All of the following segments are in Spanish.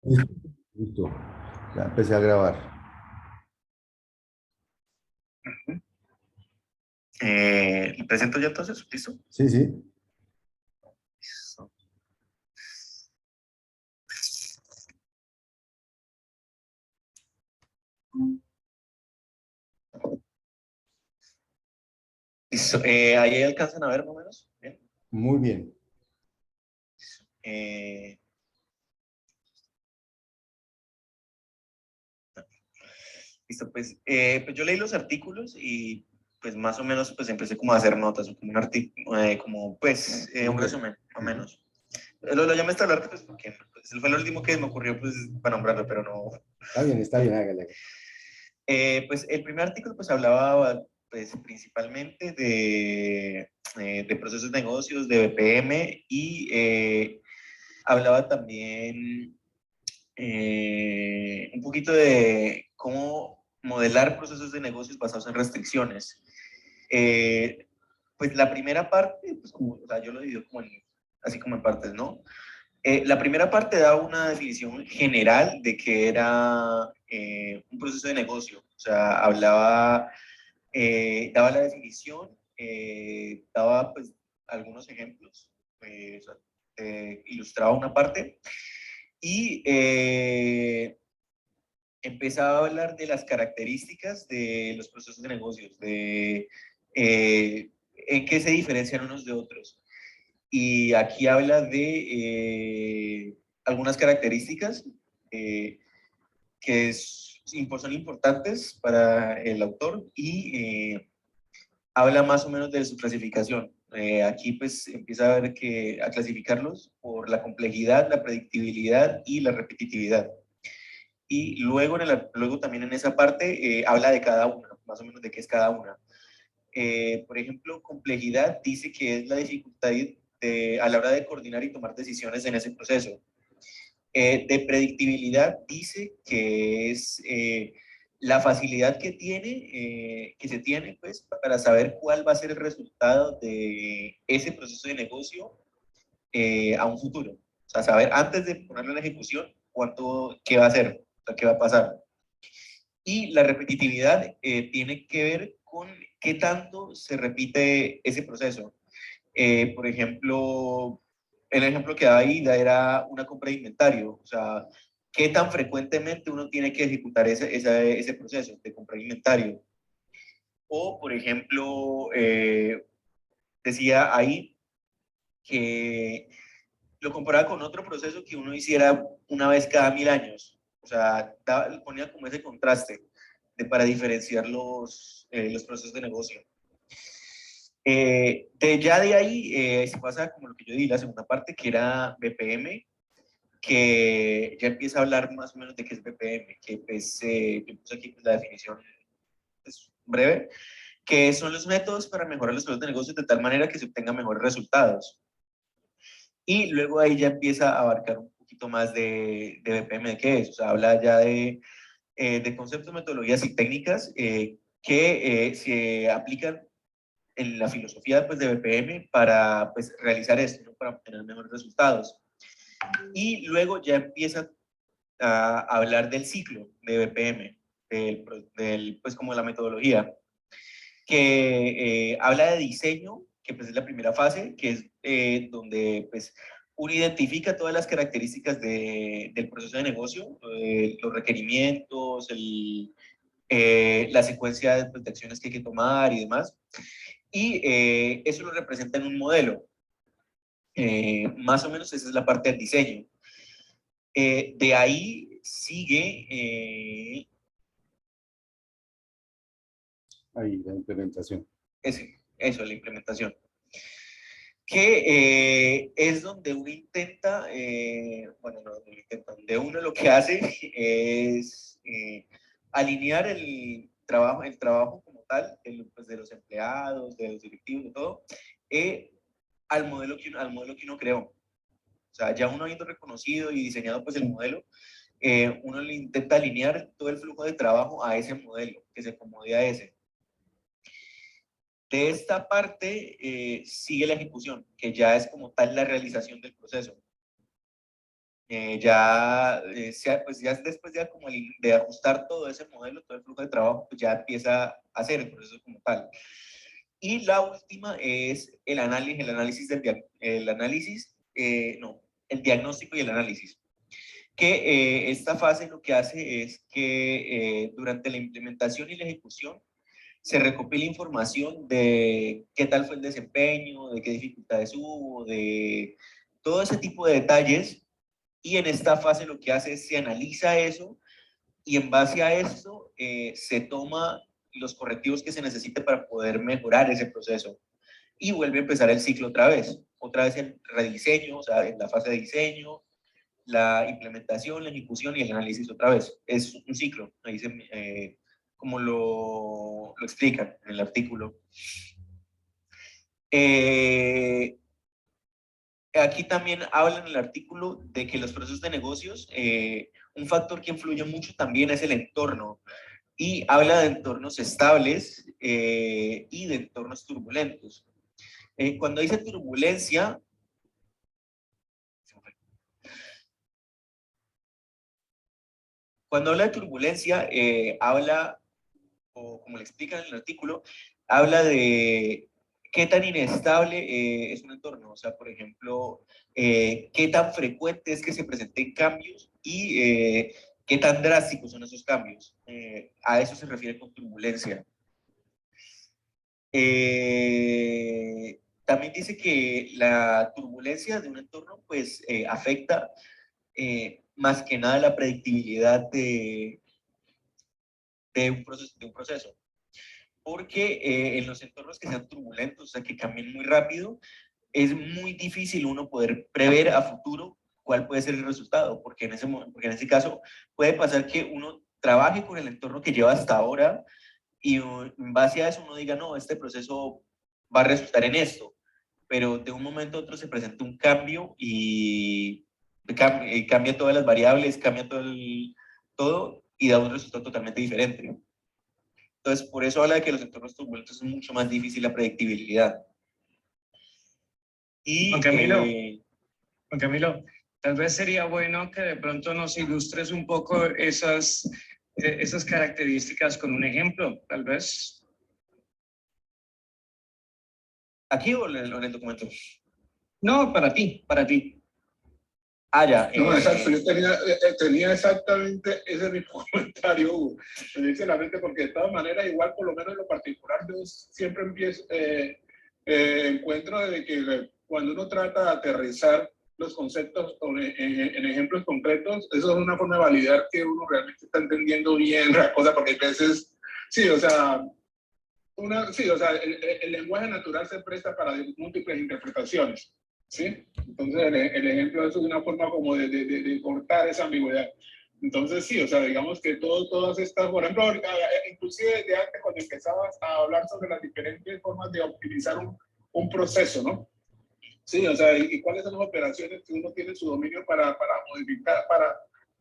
Listo, listo. Ya empecé a grabar. ¿Le presento ya entonces? ¿Listo? Sí, sí. Listo. Listo. Ahí alcanzan a ver, más o menos. Bien. Muy bien. Eh, Listo, pues yo leí los artículos y pues más o menos pues empecé como a hacer notas o como un artículo, como pues un Listo. resumen, más o Ujú. menos. Lo llamé esta hablar pues porque pues, fue lo último que me ocurrió pues para nombrarlo, pero no. Está bien, hágale. Hágale. Pues el primer artículo pues hablaba pues principalmente de procesos de negocios, de BPM y hablaba también un poquito de cómo modelar procesos de negocios basados en restricciones. Eh, pues la primera parte, pues como, o sea, yo lo divido como así como en partes, ¿no? La primera parte da una definición general de qué era un proceso de negocio. O sea, daba la definición, daba pues algunos ejemplos, o sea, ilustraba una parte y empezaba a hablar de las características de los procesos de negocios, de en qué se diferencian unos de otros. Y aquí habla de algunas características eh, que son importantes para el autor y habla más o menos de su clasificación. Aquí pues empieza a ver a clasificarlos por la complejidad, la predictibilidad y la repetitividad. Y luego, luego también en esa parte habla de cada una, más o menos de qué es cada una. Por ejemplo, complejidad dice que es la dificultad a la hora de coordinar y tomar decisiones en ese proceso. De predictibilidad dice que es la facilidad que se tiene pues, para saber cuál va a ser el resultado de ese proceso de negocio a un futuro. O sea, saber antes de ponerlo en ejecución qué va a hacer, o sea, qué va a pasar. Y la repetitividad tiene que ver con qué tanto se repite ese proceso. Por ejemplo, el ejemplo que daba ahí era una compra de inventario, o sea, qué tan frecuentemente uno tiene que ejecutar ese proceso de compra de inventario. O, por ejemplo, decía ahí que lo comparaba con otro proceso que uno hiciera una vez cada 1000 años. O sea, ponía como ese contraste para diferenciar los procesos de negocio. Ya de ahí se pasa como lo que yo di, la segunda parte, que era BPM, que ya empieza a hablar más o menos de qué es BPM, que pues, yo puse aquí pues, la definición pues, breve, que son los métodos para mejorar los procesos de negocios de tal manera que se obtengan mejores resultados. Y luego ahí ya empieza a abarcar un poquito más de BPM, de qué es, o sea, habla ya de conceptos, metodologías y técnicas que se aplican en la filosofía pues, de BPM para pues, realizar esto, ¿no? Para obtener mejores resultados. Y luego ya empieza a hablar del ciclo de BPM, pues como la metodología, que habla de diseño, que pues es la primera fase, que es donde pues uno identifica todas las características del proceso de negocio, los requerimientos, la secuencia de acciones que hay que tomar y demás, y eso lo representa en un modelo. Más o menos esa es la parte del diseño. De ahí sigue Ahí, la implementación. eso, la implementación, que es donde uno intenta, bueno, no, no intenta, donde uno lo que hace es alinear el trabajo como tal, pues, de los empleados, de los directivos, de todo, eh, al modelo que uno creó. O sea, ya uno habiendo reconocido y diseñado pues el modelo, uno le intenta alinear todo el flujo de trabajo a ese modelo, que se acomode a ese. De esta parte sigue la ejecución, que ya es como tal la realización del proceso. Pues ya después ya como de ajustar todo ese modelo, todo el flujo de trabajo, pues ya empieza a hacer el proceso como tal. Y la última es el análisis el diagnóstico y el análisis. Que esta fase lo que hace es que durante la implementación y la ejecución se recopila información de qué tal fue el desempeño, de qué dificultades hubo, de todo ese tipo de detalles. Y en esta fase lo que hace es se analiza eso y en base a esto se toma los correctivos que se necesite para poder mejorar ese proceso. Y vuelve a empezar el ciclo otra vez el rediseño, o sea, en la fase de diseño, la implementación, la ejecución y el análisis otra vez. Es un ciclo, ahí como lo explican en el artículo. Aquí también habla en el artículo de que los procesos de negocios, un factor que influye mucho también es el entorno. Y habla de entornos estables y de entornos turbulentos. Cuando dice turbulencia, cuando habla de turbulencia, habla, o como le explican en el artículo, habla de qué tan inestable es un entorno. O sea, por ejemplo, qué tan frecuente es que se presenten cambios y qué tan drásticos son esos cambios. A eso se refiere con turbulencia. También dice que la turbulencia de un entorno pues afecta más que nada la predictibilidad de un proceso. Porque en los entornos que sean turbulentos, o sea, que cambien muy rápido, es muy difícil uno poder prever a futuro cuál puede ser el resultado, porque porque en ese caso puede pasar que uno trabaje con el entorno que lleva hasta ahora y en base a eso uno diga, no, este proceso va a resultar en esto, pero de un momento a otro se presenta un cambio y cambia todas las variables, cambia todo y da un resultado totalmente diferente. Entonces, por eso habla de que los entornos turbulentos es mucho más difícil la predictibilidad. Y, Juan Camilo, tal vez sería bueno que de pronto nos ilustres un poco esas características con un ejemplo, tal vez. ¿Aquí o en el documento? No, para ti, para ti. Ah, ya. No, exacto, yo tenía exactamente ese mismo comentario, Hugo. Me dice la mente porque de todas maneras, igual por lo menos en lo particular, yo siempre encuentro de que cuando uno trata de aterrizar los conceptos en ejemplos concretos, eso es una forma de validar que uno realmente está entendiendo bien la cosa, porque a veces, sí, o sea, el lenguaje natural se presta para múltiples interpretaciones. ¿Sí? Entonces el ejemplo es una forma como de cortar esa ambigüedad. Entonces sí, o sea, digamos que todas estas, por ejemplo, inclusive desde antes cuando empezabas a hablar sobre las diferentes formas de optimizar un proceso, ¿no? Sí, o sea, y cuáles son las operaciones que uno tiene en su dominio para modificar,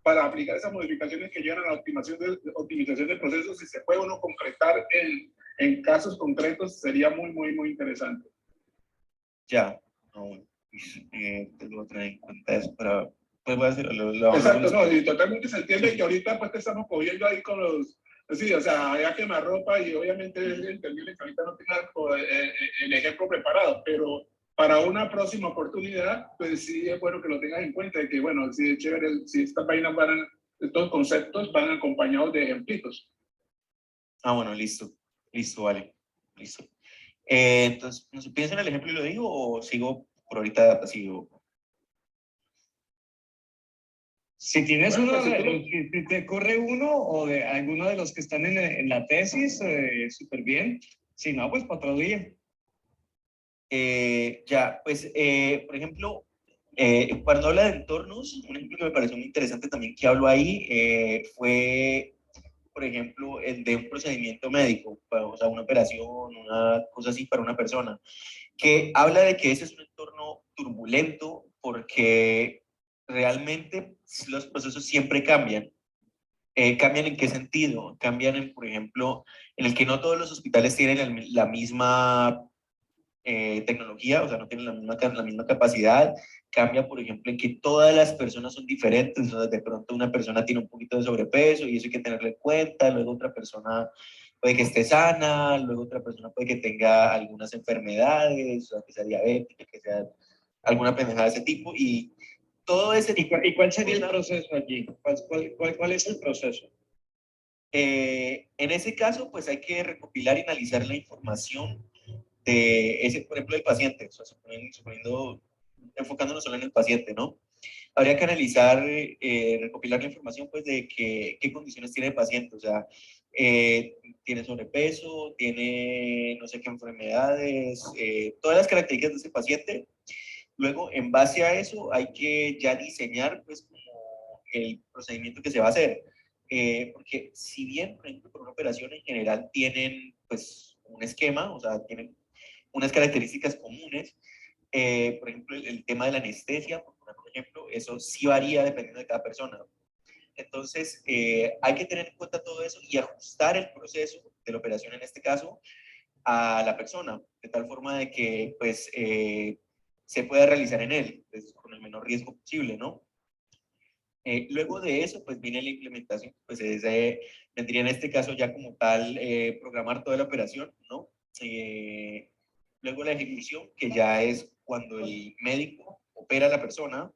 para aplicar esas modificaciones que llevan a la optimización del proceso, si se puede uno concretar en casos concretos, sería muy, muy, muy interesante. Ya, no, tengo que tener en cuenta eso, pero pues voy a hacerlo. Exacto, no, y totalmente se entiende que ahorita pues te estamos cogiendo ahí con los, sí, o sea, ya quemarropa y obviamente es entendible que ahorita no tenga el ejemplo preparado, pero para una próxima oportunidad, pues sí es bueno que lo tengas en cuenta, de que bueno, sí es chévere, si estas vainas estos conceptos van acompañados de ejemplitos. Ah, bueno, listo, vale, listo. Entonces, no sé, ¿pienso en el ejemplo y lo digo o sigo por ahorita así? Si tienes Bueno, uno, pues, si te ocurre uno o de alguno de los que están en la tesis, súper bien. Si no, pues para otro día. Ya, pues, por ejemplo, cuando habla de entornos, un ejemplo que me pareció muy interesante también que hablo ahí fue, por ejemplo, el de un procedimiento médico, o sea, una operación, una cosa así para una persona, que habla de que ese es un entorno turbulento porque realmente los procesos siempre cambian. ¿Cambian en qué sentido? Cambian en, por ejemplo, en el que no todos los hospitales tienen la misma tecnología, o sea, no tienen la misma capacidad. Cambia, por ejemplo, en que todas las personas son diferentes. O sea, de pronto una persona tiene un poquito de sobrepeso y eso hay que tenerlo en cuenta. Luego otra persona puede que esté sana, luego otra persona puede que tenga algunas enfermedades, o sea, que sea diabética, que sea alguna pendejada de ese tipo. Y todo ese tipo. ¿Y cuál sería el proceso allí? ¿Cuál es el proceso? En ese caso, pues hay que recopilar y analizar la información de ese, por ejemplo, del paciente, o sea, suponiendo, enfocándonos solo en el paciente, ¿no? Habría que analizar, recopilar la información, pues, de qué condiciones tiene el paciente, o sea, tiene sobrepeso, tiene no sé qué enfermedades, todas las características de ese paciente. Luego, en base a eso, hay que ya diseñar, pues, como el procedimiento que se va a hacer. Porque si bien, por ejemplo, por una operación en general tienen, pues, un esquema, o sea, tienen unas características comunes. Por ejemplo, el tema de la anestesia, por ejemplo, eso sí varía dependiendo de cada persona. Entonces, hay que tener en cuenta todo eso y ajustar el proceso de la operación en este caso a la persona, de tal forma de que pues, se pueda realizar en él, pues, con el menor riesgo posible, ¿no? Luego de eso, pues viene la implementación, pues vendría en este caso ya como tal programar toda la operación, ¿no? Luego la ejecución, que ya es cuando el médico opera a la persona,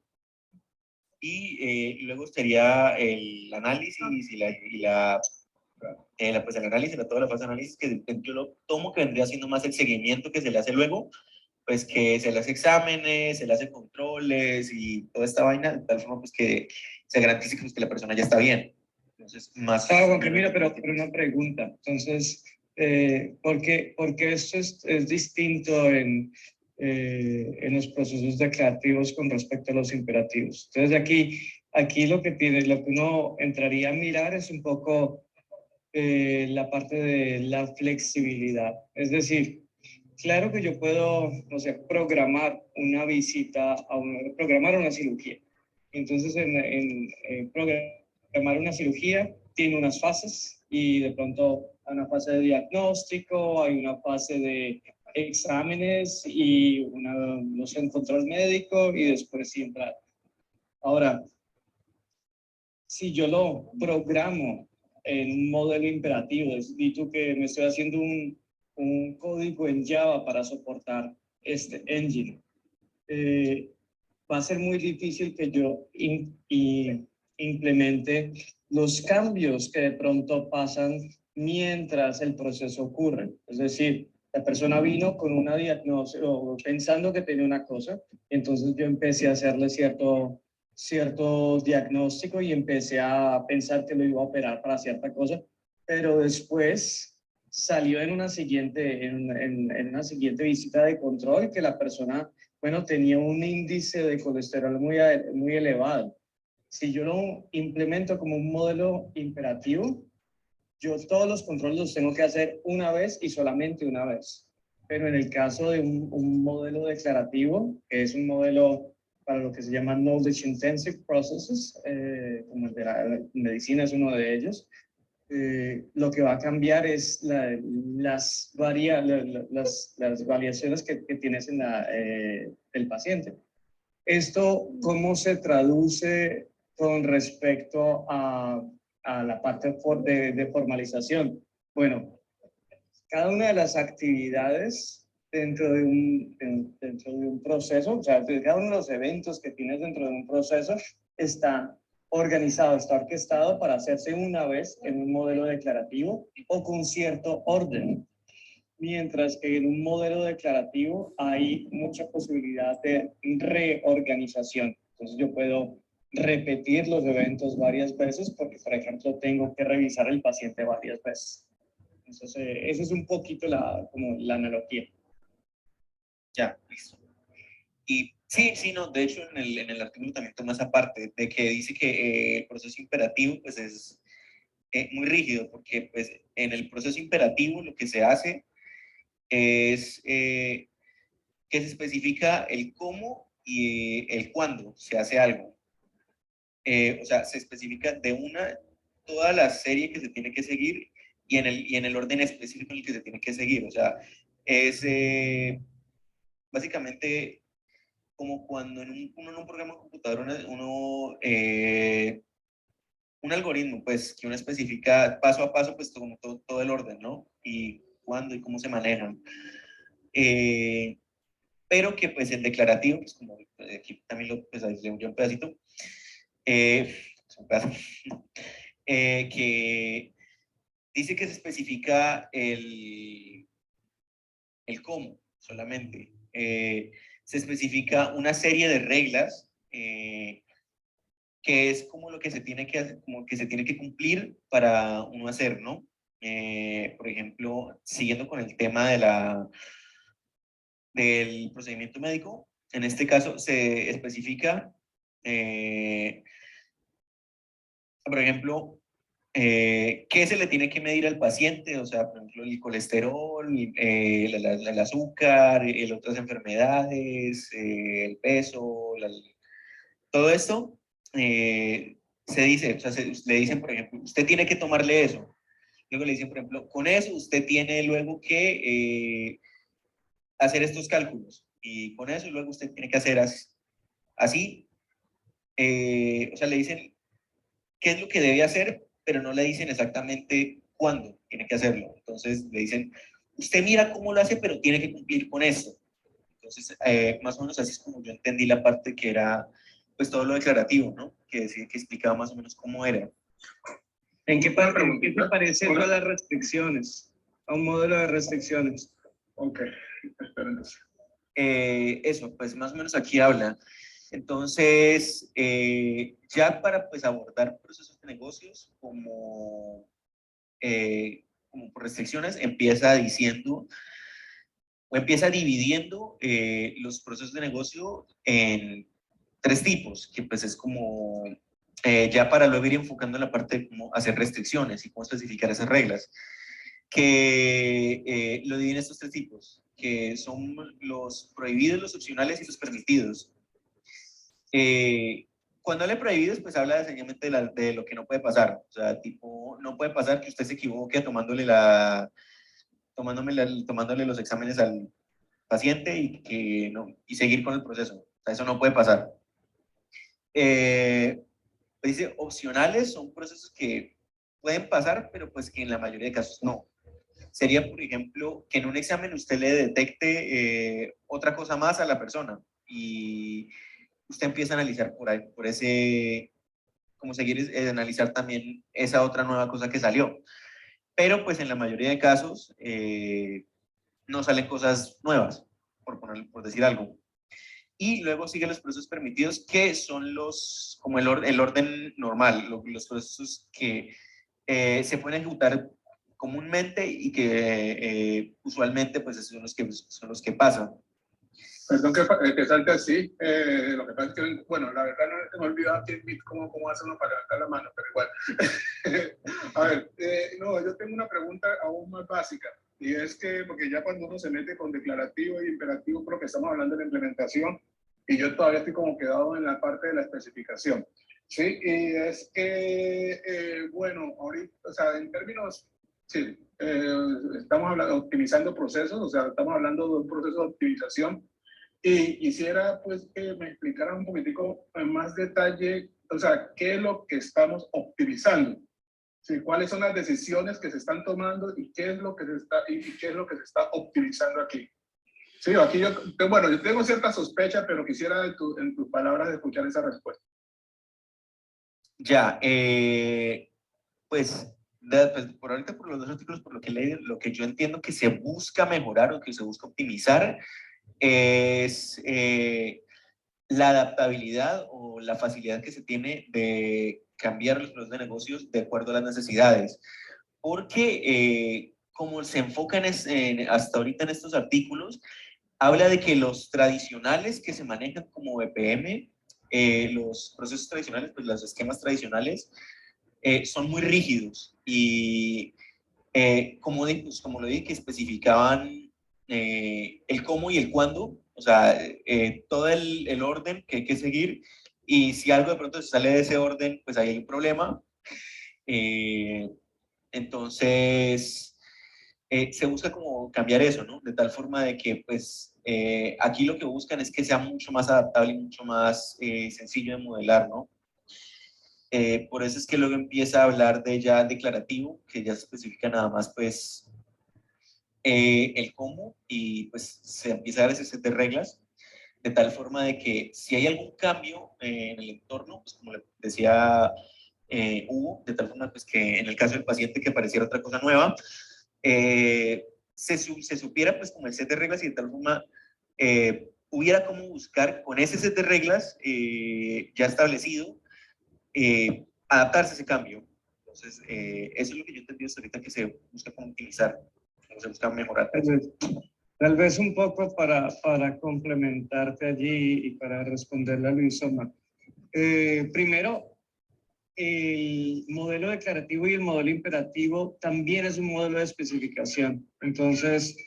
y luego sería el análisis pues el análisis, toda la fase de análisis, que yo lo tomo que vendría siendo más el seguimiento que se le hace luego, pues que se le hace exámenes, se le hace controles y toda esta vaina, de tal forma pues que se garantice que, pues, que la persona ya está bien. Entonces, más... Juan Camilo, pero una pregunta. Entonces, ¿por qué esto es distinto en los procesos declarativos con respecto a los imperativos? Entonces, aquí lo que uno entraría a mirar es un poco la parte de la flexibilidad. Es decir, claro que yo puedo, no sé, programar una visita, programar una cirugía. Entonces, en programar una cirugía tiene unas fases y de pronto hay una fase de diagnóstico, hay una fase de exámenes y no sé, un control médico y después sí entrar. Ahora, si yo lo programo en un modelo imperativo, es decir, que me estoy haciendo un código en Java para soportar este engine, va a ser muy difícil que yo implemente los cambios que de pronto pasan mientras el proceso ocurre. Es decir, la persona vino con una diagnosis o pensando que tenía una cosa, entonces yo empecé a hacerle cierto diagnóstico y empecé a pensar que lo iba a operar para cierta cosa, pero después salió en una siguiente visita de control que la persona, bueno, tenía un índice de colesterol muy elevado. Si yo lo implemento como un modelo imperativo, yo todos los controles los tengo que hacer una vez y solamente una vez. Pero en el caso de un modelo declarativo, que es un modelo para lo que se llama Knowledge Intensive Processes, como el de la medicina es uno de ellos, lo que va a cambiar es las variaciones que tienes en el paciente. ¿Esto cómo se traduce con respecto a la parte de formalización? Bueno, cada una de las actividades dentro de un proceso, o sea, cada uno de los eventos que tienes dentro de un proceso está organizado, está orquestado para hacerse una vez en un modelo declarativo o con cierto orden. Mientras que en un modelo declarativo hay mucha posibilidad de reorganización. Entonces yo puedo repetir los eventos varias veces porque, por ejemplo, tengo que revisar el paciente varias veces. Entonces, esa es un poquito como la analogía. Ya, listo. Y sí, no, de hecho en el artículo también toma esa parte de que dice que el proceso imperativo pues es muy rígido, porque pues en el proceso imperativo lo que se hace es que se especifica el cómo y el cuándo se hace algo. O sea, se especifica toda la serie que se tiene que seguir y en el orden específico en el que se tiene que seguir. O sea, es básicamente como cuando uno en un programa de computador, un algoritmo, pues, que uno especifica paso a paso, pues, como todo el orden, ¿no? Y cuándo y cómo se manejan. Pero que, pues, el declarativo, pues, como aquí también pues, ahí leo yo un pedacito, es un pedazo, que dice que se especifica el cómo solamente. Se especifica una serie de reglas que es como lo que se tiene que hacer, como que se tiene que cumplir para uno hacer, ¿no? Por ejemplo, siguiendo con el tema del procedimiento médico, en este caso se especifica, por ejemplo, qué se le tiene que medir al paciente, o sea, por ejemplo, el colesterol, el azúcar, otras enfermedades, el peso, todo esto se dice, o sea, le dicen, por ejemplo, usted tiene que tomarle eso. Luego le dicen, por ejemplo, con eso usted tiene luego que hacer estos cálculos. Y con eso luego usted tiene que hacer así. O sea, le dicen qué es lo que debe hacer, pero no le dicen exactamente cuándo tiene que hacerlo. Entonces le dicen, usted mira cómo lo hace, pero tiene que cumplir con esto. Entonces, más o menos así es como yo entendí la parte que era, pues, todo lo declarativo, ¿no? Que decía, que explicaba más o menos cómo era. ¿En qué te parece eso a las restricciones? A un modelo de restricciones. Ok, espérense. Eso, pues más o menos aquí habla. Entonces, ya para, pues, abordar procesos de negocios como por restricciones, empieza diciendo o empieza dividiendo los procesos de negocio en 3 tipos, que pues es como ya para luego ir enfocando en la parte de cómo hacer restricciones y cómo especificar esas reglas, que lo dividen en estos 3 tipos, que son los prohibidos, los opcionales y los permitidos. Cuando habla de prohibidos, pues habla sencillamente de lo que no puede pasar. O sea, tipo, no puede pasar que usted se equivoque tomándole los exámenes al paciente y seguir con el proceso. O sea, eso no puede pasar. Pues dice, opcionales son procesos que pueden pasar, pero pues que en la mayoría de casos no. Sería, por ejemplo, que en un examen usted le detecte otra cosa más a la persona y usted empieza a analizar por ahí, por ese, como seguir analizar también esa otra nueva cosa que salió. Pero pues en la mayoría de casos no salen cosas nuevas, por decir algo. Y luego siguen los procesos permitidos, que son como el orden normal, los procesos que se pueden ejecutar comúnmente y que usualmente pues son los que pasan. Perdón que salte así. Lo que pasa es que, bueno, la verdad no se me ha olvidado aquí en Meet cómo hace uno para levantar la mano, pero igual. A ver, no, yo tengo una pregunta aún más básica. Y es que, porque ya cuando uno se mete con declarativo y imperativo, creo que estamos hablando de la implementación, y yo todavía estoy como quedado en la parte de la especificación. Sí, y es que, bueno, ahorita, o sea, en términos, sí, estamos hablando, optimizando procesos, o sea, estamos hablando de un proceso de optimización. Y quisiera, pues, que me explicaran un poquitico en más detalle, o sea, qué es lo que estamos optimizando. Sí, cuáles son las decisiones que se están tomando y qué es lo que se está optimizando aquí. Sí, aquí bueno, yo tengo cierta sospecha, pero quisiera en tus palabras escuchar esa respuesta. Ya, pues, pues por ahorita por los 2 artículos, por lo que leí, lo que yo entiendo que se busca mejorar o que se busca optimizar es la adaptabilidad o la facilidad que se tiene de cambiar los modelos de negocios de acuerdo a las necesidades. Porque como se enfocan hasta ahorita en estos artículos, habla de que los tradicionales que se manejan como BPM, los procesos tradicionales, pues los esquemas tradicionales, son muy rígidos y como lo dije, que especificaban el cómo y el cuándo, o sea, todo el orden que hay que seguir, y si algo de pronto se sale de ese orden, pues ahí hay un problema. Entonces, se busca como cambiar eso, ¿no? De tal forma de que, pues, Aquí lo que buscan es que sea mucho más adaptable y mucho más sencillo de modelar, ¿no? Por eso es que luego empieza a hablar de ya declarativo, que ya se especifica nada más pues el cómo, y pues se empieza a dar ese set de reglas, de tal forma de que si hay algún cambio en el entorno, pues como le decía Hugo, de tal forma pues que en el caso del paciente que apareciera otra cosa nueva, se supiera pues como el set de reglas y de tal forma hubiera cómo buscar con ese set de reglas ya establecido, adaptarse a ese cambio. Entonces, eso es lo que yo entendí hasta ahorita que se busca como optimizar, como se busca mejorar. Tal vez un poco para complementarte allí y para responderle a Luis Omar. Primero, el modelo declarativo y el modelo imperativo también es un modelo de especificación. Entonces,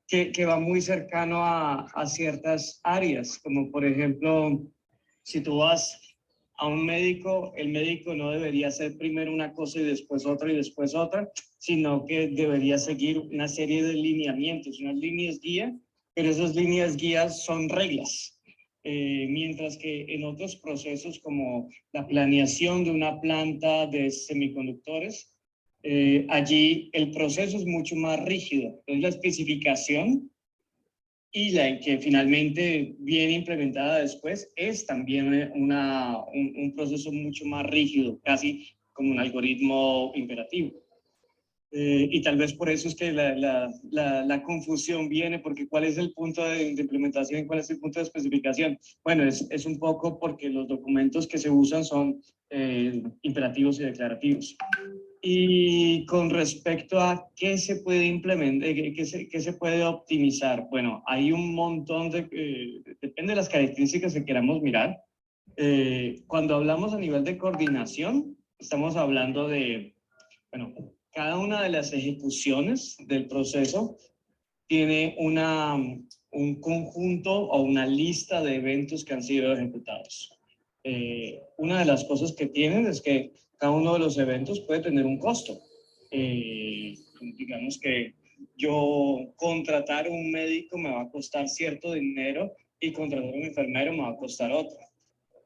que va muy cercano a ciertas áreas, como por ejemplo, si tú vas a un médico, el médico no debería hacer primero una cosa y después otra, sino que debería seguir una serie de lineamientos, unas líneas guía, pero esas líneas guías son reglas. Mientras que en otros procesos como la planeación de una planta de semiconductores, allí el proceso es mucho más rígido. Entonces la especificación y la que finalmente viene implementada después es también un proceso mucho más rígido, casi como un algoritmo imperativo. Y tal vez por eso es que la confusión viene, porque ¿cuál es el punto de implementación y cuál es el punto de especificación? Bueno, es un poco porque los documentos que se usan son imperativos y declarativos. Y con respecto a qué se puede implementar, qué se puede optimizar, bueno, hay un montón depende de las características que queramos mirar. Cuando hablamos a nivel de coordinación, estamos hablando de, bueno, cada una de las ejecuciones del proceso tiene un conjunto o una lista de eventos que han sido ejecutados. Una de las cosas que tienen es que cada uno de los eventos puede tener un costo. Digamos que yo contratar un médico me va a costar cierto dinero y contratar un enfermero me va a costar otro.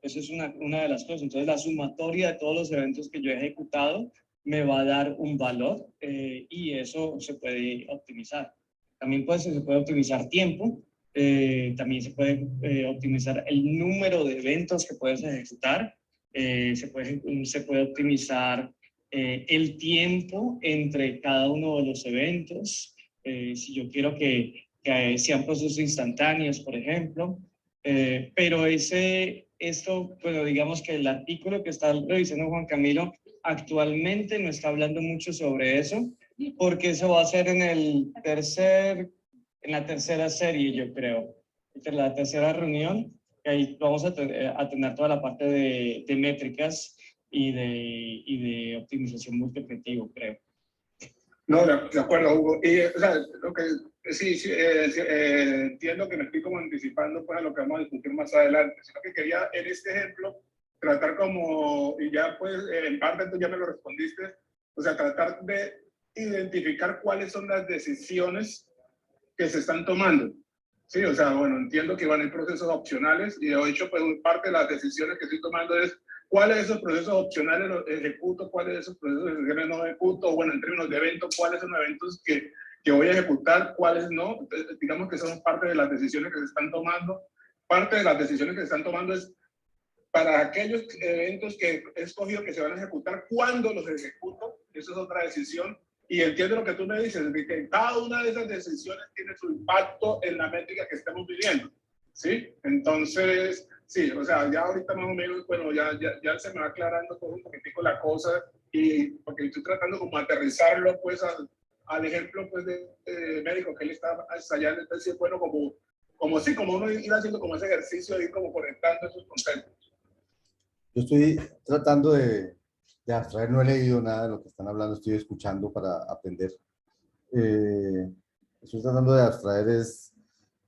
Eso es una de las cosas. Entonces, la sumatoria de todos los eventos que yo he ejecutado me va a dar un valor y eso se puede optimizar. También se puede optimizar tiempo, también se puede optimizar el número de eventos que puedes ejecutar, se puede optimizar el tiempo entre cada uno de los eventos, si yo quiero que sean procesos instantáneos, por ejemplo, pero bueno, digamos que el artículo que está revisando Juan Camilo actualmente no está hablando mucho sobre eso, porque eso va a ser en la tercera serie, yo creo, en la tercera reunión, que ahí vamos a tener toda la parte de métricas y de optimización multiobjetivo, creo. No, de acuerdo, Hugo. Y, o sea, lo que sí, entiendo que me estoy como anticipando pues, a lo que vamos a discutir más adelante. Sino que quería, en este ejemplo, tratar como, y ya pues, en parte tú ya me lo respondiste, o sea, tratar de identificar cuáles son las decisiones que se están tomando. Sí, o sea, bueno, entiendo que van en procesos opcionales y de hecho, pues, parte de las decisiones que estoy tomando es cuáles de esos procesos opcionales los ejecuto, cuáles de esos procesos no ejecuto, bueno, en términos de eventos, cuáles son los eventos que voy a ejecutar, cuáles no. Entonces, digamos que son parte de las decisiones que se están tomando. Parte de las decisiones que se están tomando es para aquellos eventos que he escogido que se van a ejecutar, ¿cuándo los ejecuto? Eso es otra decisión. Y entiendo lo que tú me dices, de que cada una de esas decisiones tiene su impacto en la métrica que estamos midiendo, ¿sí? Entonces, sí, o sea, ya ahorita más o menos, bueno, ya se me va aclarando todo un poquitico la cosa, y porque estoy tratando como aterrizarlo, pues, al ejemplo, pues, de médico que él está ensayando. Entonces, bueno, como uno ir haciendo como ese ejercicio de ir como conectando esos conceptos. Yo estoy tratando de abstraer, no he leído nada de lo que están hablando, estoy escuchando para aprender. Estoy tratando de abstraer es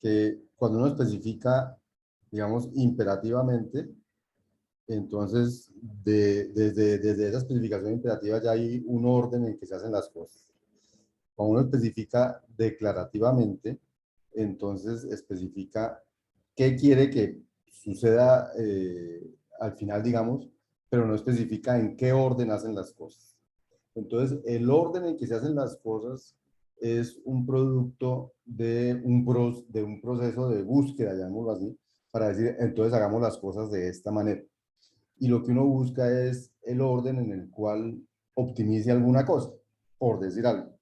que cuando uno especifica, digamos, imperativamente, entonces desde esa especificación imperativa ya hay un orden en que se hacen las cosas. Cuando uno especifica declarativamente, entonces especifica qué quiere que suceda al final, digamos, pero no especifica en qué orden hacen las cosas. Entonces, el orden en que se hacen las cosas es un producto de un proceso de búsqueda, llamémoslo así, para decir, entonces hagamos las cosas de esta manera. Y lo que uno busca es el orden en el cual optimice alguna cosa, por decir algo.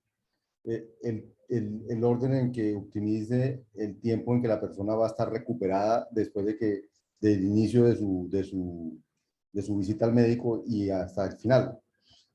El orden en que optimice el tiempo en que la persona va a estar recuperada después del inicio de su visita al médico y hasta el final.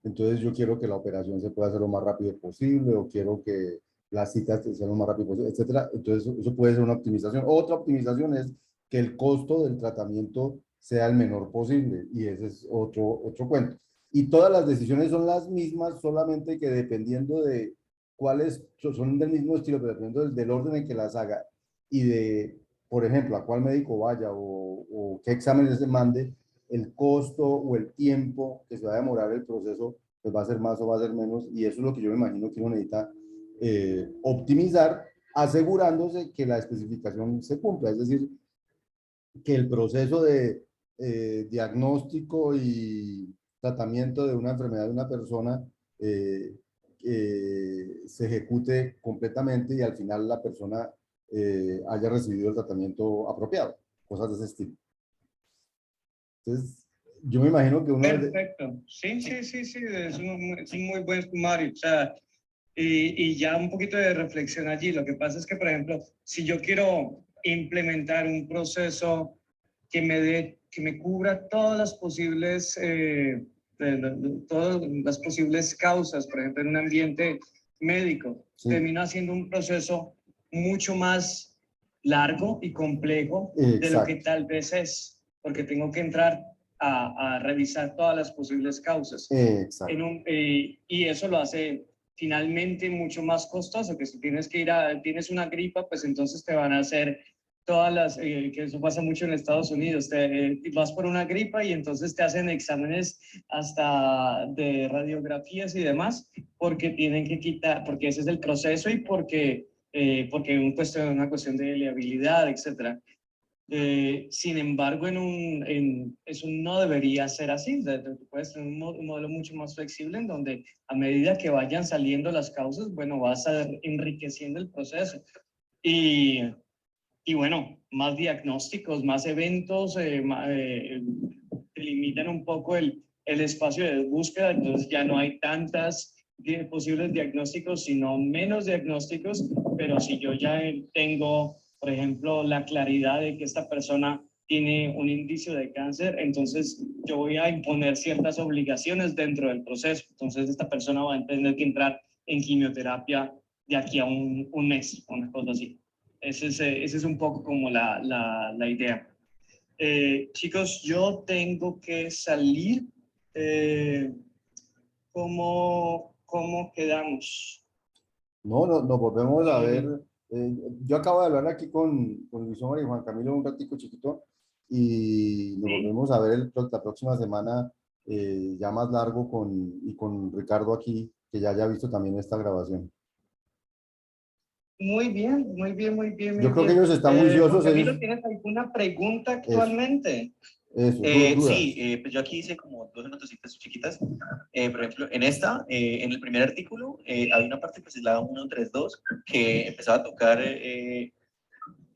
Entonces yo quiero que la operación se pueda hacer lo más rápido posible o quiero que las citas sean lo más rápido posible, etcétera. Entonces eso puede ser una optimización. Otra optimización es que el costo del tratamiento sea el menor posible y ese es otro cuento. Y todas las decisiones son las mismas, solamente que dependiendo de cuáles son del mismo estilo, pero dependiendo del orden en que las haga y de, por ejemplo, a cuál médico vaya o qué exámenes se mande, el costo o el tiempo que se va a demorar el proceso, pues va a ser más o va a ser menos, y eso es lo que yo me imagino que uno necesita optimizar, asegurándose que la especificación se cumpla, es decir, que el proceso de diagnóstico y tratamiento de una enfermedad de una persona se ejecute completamente y al final la persona haya recibido el tratamiento apropiado, cosas de ese estilo. Entonces, yo me imagino que uno... Perfecto. Sí, es un muy buen sumario. O sea, y ya un poquito de reflexión allí. Lo que pasa es que, por ejemplo, si yo quiero implementar un proceso que me cubra todas las posibles, todas las posibles causas, por ejemplo, en un ambiente médico, Sí. termino haciendo un proceso mucho más largo y complejo Exacto. de lo que tal vez es, porque tengo que entrar a revisar todas las posibles causas. Exacto. Y eso lo hace finalmente mucho más costoso, que si tienes que tienes una gripa, pues entonces te van a hacer todas las, que eso pasa mucho en Estados Unidos, vas por una gripa y entonces te hacen exámenes hasta de radiografías y demás, porque tienen que quitar, porque ese es el proceso y porque una cuestión de liabilidad, etcétera. Sin embargo, eso no debería ser así. Tú puedes tener un modelo mucho más flexible en donde a medida que vayan saliendo las causas, bueno, vas a enriqueciendo el proceso. Y bueno, más diagnósticos, más eventos, limitan un poco el espacio de búsqueda, entonces ya no hay tantas posibles diagnósticos, sino menos diagnósticos, pero si yo ya tengo, por ejemplo, la claridad de que esta persona tiene un indicio de cáncer, entonces yo voy a imponer ciertas obligaciones dentro del proceso, entonces esta persona va a tener que entrar en quimioterapia de aquí a un mes, una cosa así. Ese es un poco como la idea. Chicos, yo tengo que salir. ¿Cómo quedamos? No, nos volvemos a ver. Yo acabo de hablar aquí con Luis Omar y Juan Camilo un ratico chiquito y nos volvemos a ver la próxima semana ya más largo con Ricardo aquí, que ya haya visto también esta grabación. Muy bien. Yo creo que ellos están juiciosos. Camilo, ¿tienes alguna pregunta actualmente? Sí, pues yo aquí hice como dos noticitas chiquitas. Por ejemplo, en el primer artículo, había una parte que se llamaba 132 que empezaba a tocar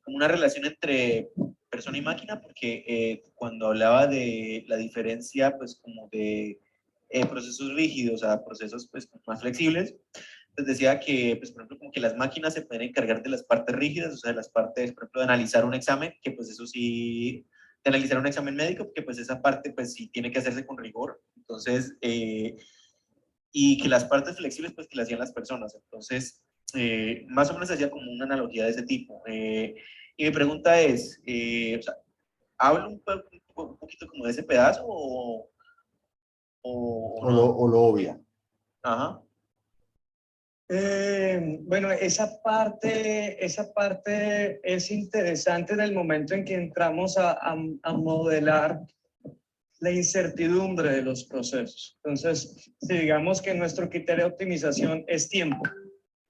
como una relación entre persona y máquina, porque cuando hablaba de la diferencia, pues como de procesos rígidos a procesos pues más flexibles, pues decía que, pues, por ejemplo, como que las máquinas se pueden encargar de las partes rígidas, o sea, de las partes, por ejemplo, de analizar un examen, que pues eso sí, de analizar un examen médico, porque pues esa parte pues sí tiene que hacerse con rigor, entonces, y que las partes flexibles pues que las hacían las personas, entonces, más o menos hacía como una analogía de ese tipo. Y mi pregunta es, o sea, ¿hablo un poquito como de ese pedazo o no? O lo obvia. Ajá. Bueno, esa parte es interesante en el momento en que entramos a modelar la incertidumbre de los procesos. Entonces, si digamos que nuestro criterio de optimización es tiempo,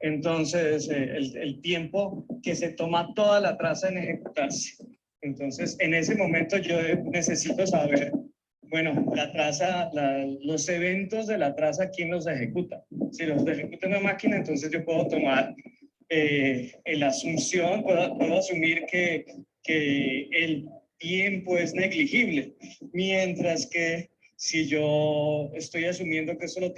Entonces, el tiempo que se toma toda la traza en ejecutarse. Entonces, en ese momento yo necesito saber, bueno, la traza, los eventos de la traza, ¿quién los ejecuta? Si los ejecuta una máquina, entonces yo puedo tomar la asunción, puedo asumir que el tiempo es negligible, mientras que si yo estoy asumiendo que eso lo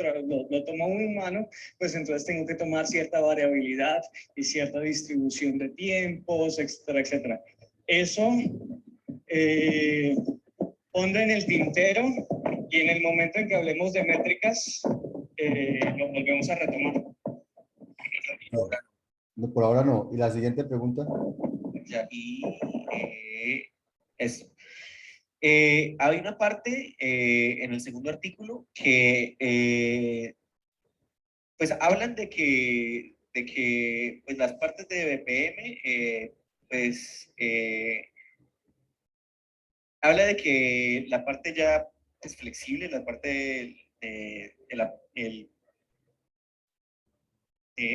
toma un humano, pues entonces tengo que tomar cierta variabilidad y cierta distribución de tiempos, etcétera, etcétera. Eso pondré en el tintero y en el momento en que hablemos de métricas, lo volvemos a retomar. No, por ahora no. ¿Y la siguiente pregunta? Ya, y eso. Hay una parte en el segundo artículo que pues hablan de que pues las partes de BPM pues habla de que la parte ya es flexible, la parte el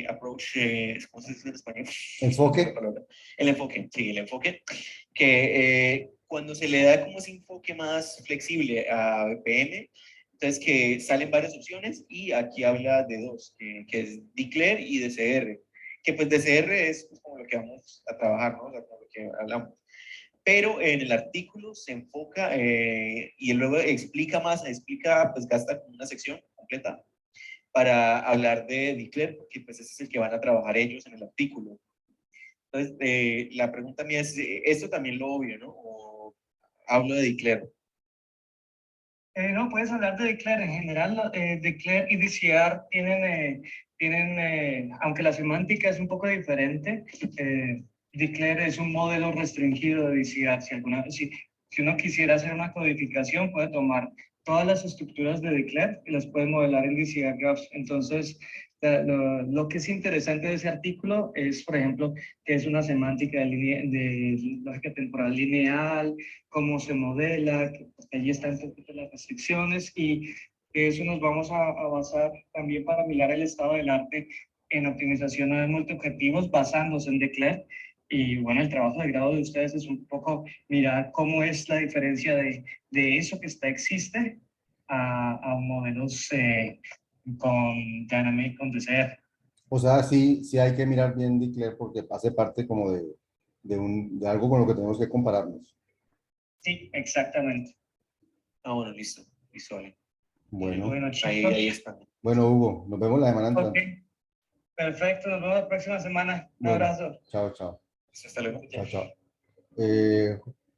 approach, ¿cómo se dice en español? Enfoque. El enfoque, sí, el enfoque, que cuando se le da como ese enfoque más flexible a BPM, entonces que salen varias opciones y aquí habla de dos, que es Declare y DCR, que pues DCR es pues, como lo que vamos a trabajar, ¿no? O sea, como lo que hablamos. Pero en el artículo se enfoca y luego explica, pues gasta una sección completa para hablar de Declare, porque pues ese es el que van a trabajar ellos en el artículo. Entonces, la pregunta mía es, ¿esto también lo obvio, no? ¿O hablo de Declare? No, puedes hablar de Declare. En general, Declare y DCR tienen aunque la semántica es un poco diferente, Declare es un modelo restringido de DCR. Si uno quisiera hacer una codificación, puede tomar todas las estructuras de Declare y las puede modelar en DCR graphs. Entonces, lo que es interesante de ese artículo es, por ejemplo, que es una semántica de lógica temporal lineal, cómo se modela, que allí están un poquito las restricciones y de eso nos vamos a basar también para mirar el estado del arte en optimización de multiobjetivos basándose en Declare. Y bueno, el trabajo de grado de ustedes es un poco mirar cómo es la diferencia de eso que existe a modelos con Dynamic, con DCR. O sea, sí, sí hay que mirar bien Declare porque hace parte como de algo con lo que tenemos que compararnos. Sí, exactamente. Ah, bueno, listo, vale. Bueno, Bueno, chicos. Ahí está. bueno, Hugo, nos vemos la semana Ok, entrante. perfecto. Nos vemos la próxima semana. Un Bueno, abrazo. chao, chao. Hasta luego. Chao, chao.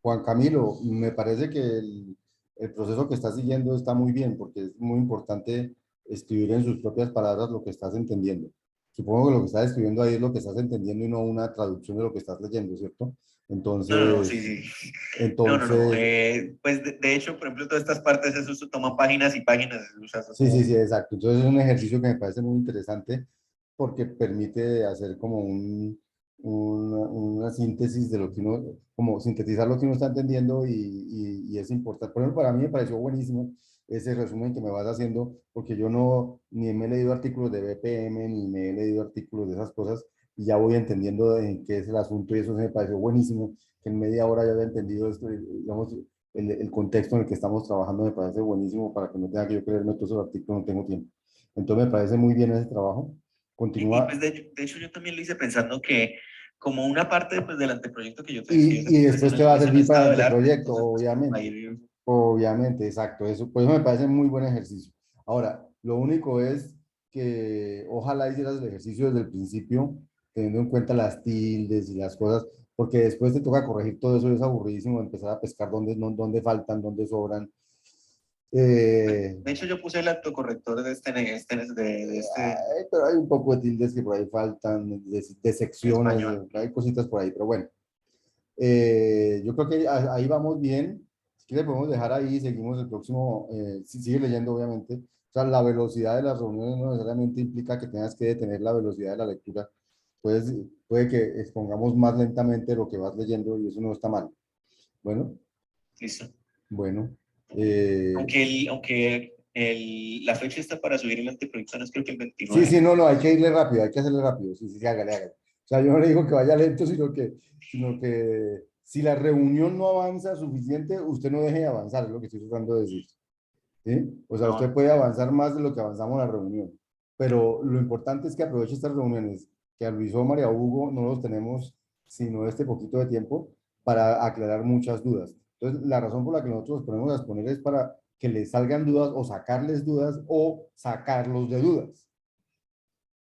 Juan Camilo, me parece que el proceso que estás siguiendo está muy bien porque es muy importante escribir en sus propias palabras lo que estás entendiendo. Supongo que lo que estás escribiendo ahí es lo que estás entendiendo y no una traducción de lo que estás leyendo, ¿cierto? No, sí, Entonces, sí. No. entonces, Pues de hecho, por ejemplo, todas estas partes, eso toma páginas y páginas. O sea, eso sí, sí, como- sí, exacto. Entonces es un ejercicio que me parece muy interesante porque permite hacer como una síntesis de lo que uno, como sintetizar lo que uno está entendiendo y es importante. Por ejemplo, para mí me pareció buenísimo ese resumen que me vas haciendo porque yo no, ni me he leído artículos de BPM, ni me he leído artículos de esas cosas y ya voy entendiendo en qué es el asunto y eso me pareció buenísimo, que en media hora ya había entendido esto, digamos, el contexto en el que estamos trabajando me parece buenísimo para que no tenga que yo creerme todos esos artículos, no tengo tiempo. Entonces me parece muy bien ese trabajo. Y, Continúa. pues de hecho yo también lo hice pensando que como una parte pues, del anteproyecto que yo Y después te va a es en el servir para estado el del arte, anteproyecto, entonces pues, obviamente. ahí Obviamente, exacto. Eso, pues eso me parece muy buen ejercicio. Ahora, lo único es que ojalá hicieras el ejercicio desde el principio, teniendo en cuenta las tildes y las cosas, porque después te toca corregir todo eso y es aburridísimo empezar a pescar dónde, no, dónde faltan, dónde sobran. de hecho yo puse el autocorrector de Pero hay un poco de tildes que por ahí faltan, de secciones, español. hay cositas por ahí, pero bueno. Yo creo que ahí vamos bien. Si quiere podemos dejar ahí y seguimos el próximo. Sigue leyendo, obviamente. O sea, la velocidad de las reuniones no necesariamente implica que tengas que detener la velocidad de la lectura. Puede que expongamos más lentamente lo que vas leyendo y eso no está mal. Bueno, Listo. bueno. Aunque La fecha está para subir el anteproyecto, no es creo que el 29. Sí, sí, no, hay que irle rápido, hay que hacerle rápido. Sí, sí, sí, hágale, hágale. O sea, yo no le digo que vaya lento, sino que si la reunión no avanza suficiente, usted no deje de avanzar, es lo que estoy tratando de decir. ¿Sí? O sea, No, usted puede avanzar más de lo que avanzamos en la reunión. Pero lo importante es que aproveche estas reuniones, que a Luis o María Hugo no los tenemos sino este poquito de tiempo para aclarar muchas dudas. Entonces, la razón por la que nosotros nos ponemos a exponer es para que les salgan dudas o sacarles dudas o sacarlos de dudas.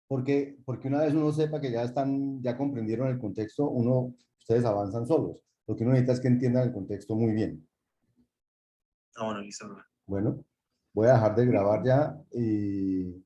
Porque una vez uno sepa que ya comprendieron el contexto, ustedes avanzan solos. Lo que uno necesita es que entiendan el contexto muy bien. bueno, listo, profe. Bueno, voy a dejar de grabar ya y